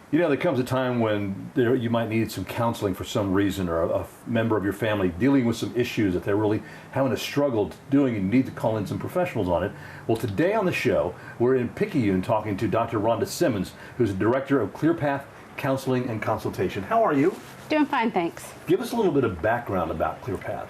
You know, there comes a time when you might need some counseling for some reason, or a member of your family dealing with some issues that they're really having a struggle doing, and you need to call in some professionals on it. Well, today on the show, we're in Picayune talking to Dr. Rhonda Simmons, who's the Director of ClearPath Counseling and Consultation. How are you? Doing fine, thanks. Give us a little bit of background about ClearPath.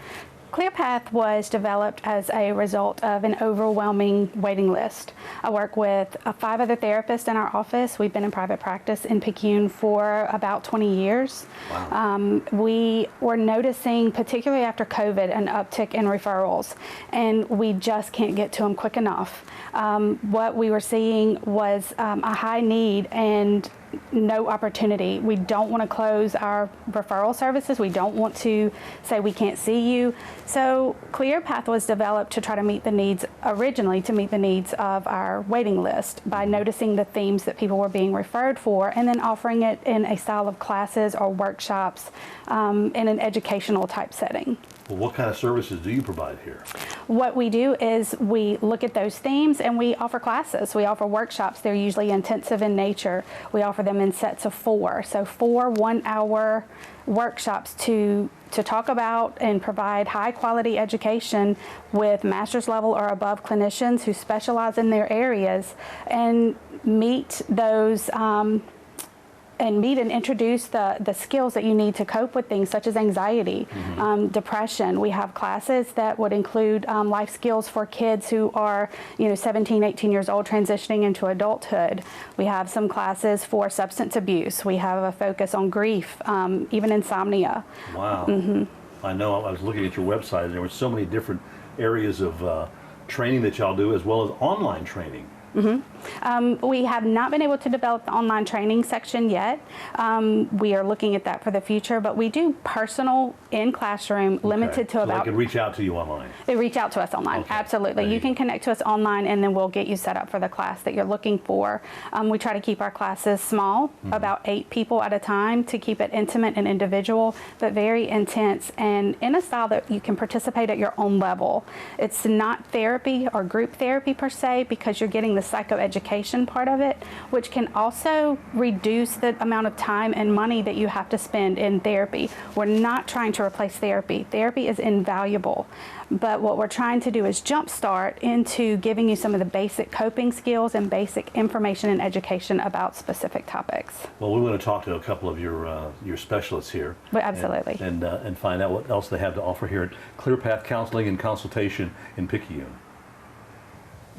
ClearPath was developed as a result of an overwhelming waiting list. I work with 5 other therapists in our office. We've been in private practice in Picayune for about 20 years. Wow. We were noticing, particularly after COVID, an uptick in referrals, and we just can't get to them quick enough. What we were seeing was a high need and no opportunity. We don't want to close our referral services. We don't want to say we can't see you. So ClearPath was developed to try to meet the needs, originally to meet the needs of our waiting list by noticing the themes that people were being referred for and then offering it in a style of classes or workshops in an educational type setting. Well, what kind of services do you provide here? What we do is we look at those themes and we offer classes. We offer workshops. They're usually intensive in nature. We offer them in sets of 4. So 4 one-hour workshops to talk about and provide high quality education with master's level or above clinicians who specialize in their areas and meet those and introduce the skills that you need to cope with things such as anxiety, depression. We have classes that would include life skills for kids who are 17, 18 years old transitioning into adulthood. We have some classes for substance abuse. We have a focus on grief, even insomnia. Wow. I know, I was looking at your website and there were so many different areas of training that y'all do, as well as online training. We have not been able to develop the online training section yet. We are looking at that for the future, but we do personal in classroom, limited to so about. They can reach out to you online. They reach out to us online, absolutely. You can connect to us online and then we'll get you set up for the class that you're looking for. We try to keep our classes small, about 8 people at a time, to keep it intimate and individual, but very intense and in a style that you can participate at your own level. It's not therapy or group therapy per se, because you're getting the psychoeducation part of it, which can also reduce the amount of time and money that you have to spend in therapy. We're not trying to replace therapy. Therapy is invaluable, but what we're trying to do is jumpstart into giving you some of the basic coping skills and basic information and education about specific topics. Well, we want to talk to a couple of your specialists here. But absolutely. And find out what else they have to offer here at ClearPath Counseling and Consultation in Picayune.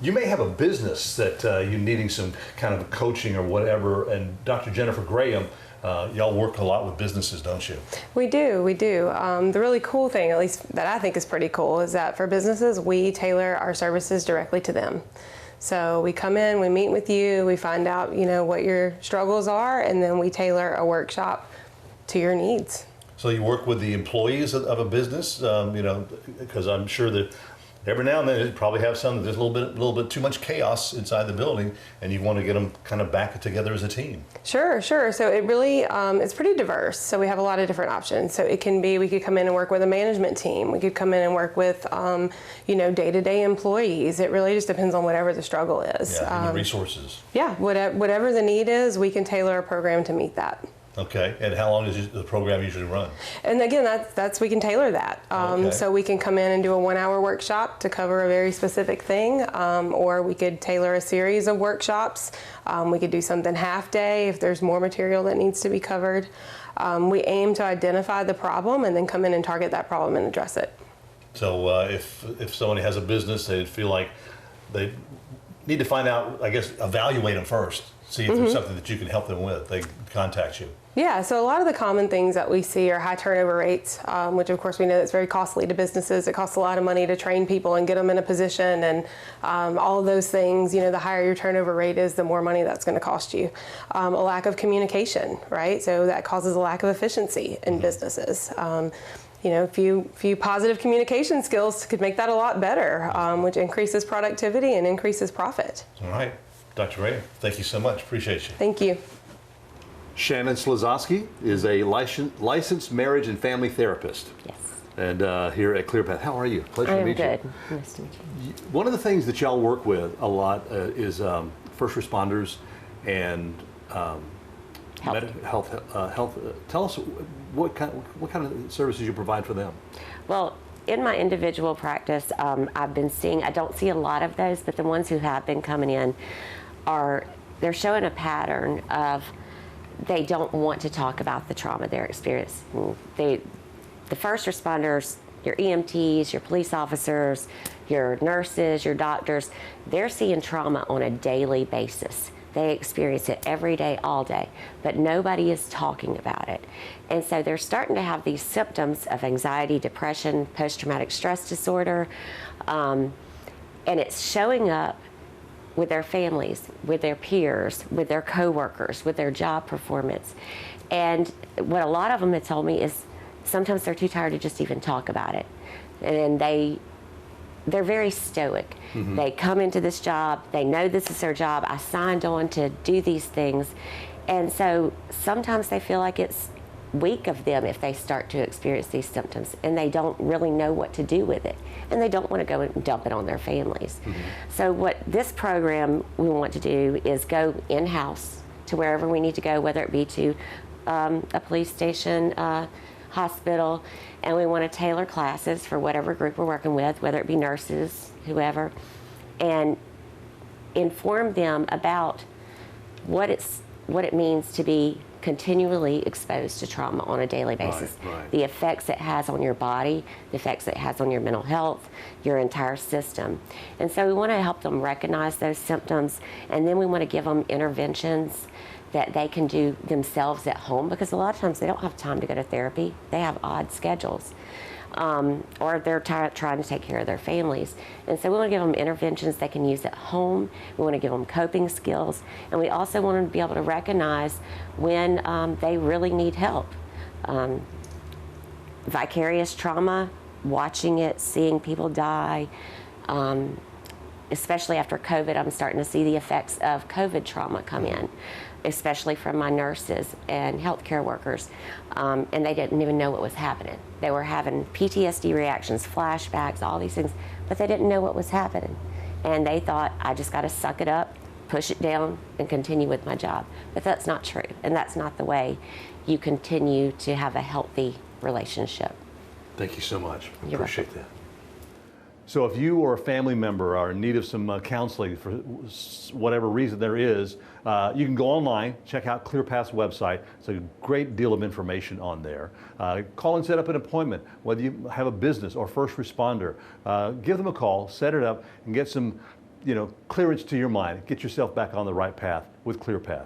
You may have a business that you're needing some kind of coaching or whatever, and Dr. Jennifer Graham, y'all work a lot with businesses, don't you? We do. The really cool thing, at least that I think is pretty cool, is that for businesses, we tailor our services directly to them. So we come in, we meet with you, we find out, what your struggles are, and then we tailor a workshop to your needs. So you work with the employees of a business, because I'm sure that every now and then you probably have some, there's a little bit too much chaos inside the building, and you want to get them kind of back together as a team. Sure. So it really, it's pretty diverse. So we have a lot of different options. So it can be, we could come in and work with a management team. We could come in and work with, day-to-day employees. It really just depends on whatever the struggle is. Yeah, and the resources. Yeah, whatever the need is, we can tailor a program to meet that. Okay, and how long does the program usually run? And again, we can tailor that. So we can come in and do a 1-hour workshop to cover a very specific thing, or we could tailor a series of workshops. We could do something half day if there's more material that needs to be covered. We aim to identify the problem and then come in and target that problem and address it. So if somebody has a business, they feel like they need to find out, evaluate them first, see if there's something that you can help them with, they contact you. Yeah, so a lot of the common things that we see are high turnover rates, which of course we know that's very costly to businesses. It costs a lot of money to train people and get them in a position, and all of those things, the higher your turnover rate is, the more money that's going to cost you. A lack of communication, right? So that causes a lack of efficiency in businesses. A few positive communication skills could make that a lot better, which increases productivity and increases profit. All right. Dr. Ray, thank you so much. Appreciate you. Thank you. Shannon Slazowski is a licensed marriage and family therapist. Yes. And here at ClearPath. How are you? Pleasure to meet you. I'm good. Nice to meet you. One of the things that y'all work with a lot is first responders and Health. Tell us what kind of services you provide for them. Well, in my individual practice, I've been seeing, I don't see a lot of those, but the ones who have been coming in they're showing a pattern of they don't want to talk about the trauma they're experiencing. The first responders, your EMTs, your police officers, your nurses, your doctors, they're seeing trauma on a daily basis. They experience it every day, all day, but nobody is talking about it. And so they're starting to have these symptoms of anxiety, depression, post-traumatic stress disorder, and it's showing up with their families, with their peers, with their coworkers, with their job performance. And what a lot of them have told me is sometimes they're too tired to just even talk about it. And they're very stoic. Mm-hmm. They come into this job, they know this is their job, I signed on to do these things. And so sometimes they feel like it's weak of them if they start to experience these symptoms and they don't really know what to do with it. And they don't want to go and dump it on their families. Mm-hmm. So what this program we want to do is go in-house to wherever we need to go, whether it be to a police station, hospital, and we want to tailor classes for whatever group we're working with, whether it be nurses, whoever, and inform them about what it means to be continually exposed to trauma on a daily basis. Right. The effects it has on your body, the effects it has on your mental health, your entire system. And so we want to help them recognize those symptoms, and then we want to give them interventions that they can do themselves at home, because a lot of times they don't have time to go to therapy. They have odd schedules. Or they're trying to take care of their families. And so we want to give them interventions they can use at home. We want to give them coping skills. And we also want them to be able to recognize when they really need help. Vicarious trauma, watching it, seeing people die, especially after COVID, I'm starting to see the effects of COVID trauma come in, especially from my nurses and healthcare workers, and they didn't even know what was happening. They were having PTSD reactions, flashbacks, all these things, but they didn't know what was happening. And they thought, I just got to suck it up, push it down, and continue with my job. But that's not true, and that's not the way you continue to have a healthy relationship. Thank you so much. I You're appreciate welcome. that. So if you or a family member are in need of some counseling for whatever reason there is, you can go online, check out ClearPath's website. It's a great deal of information on there. Call and set up an appointment, whether you have a business or first responder. Give them a call, set it up, and get some clearance to your mind. Get yourself back on the right path with ClearPath.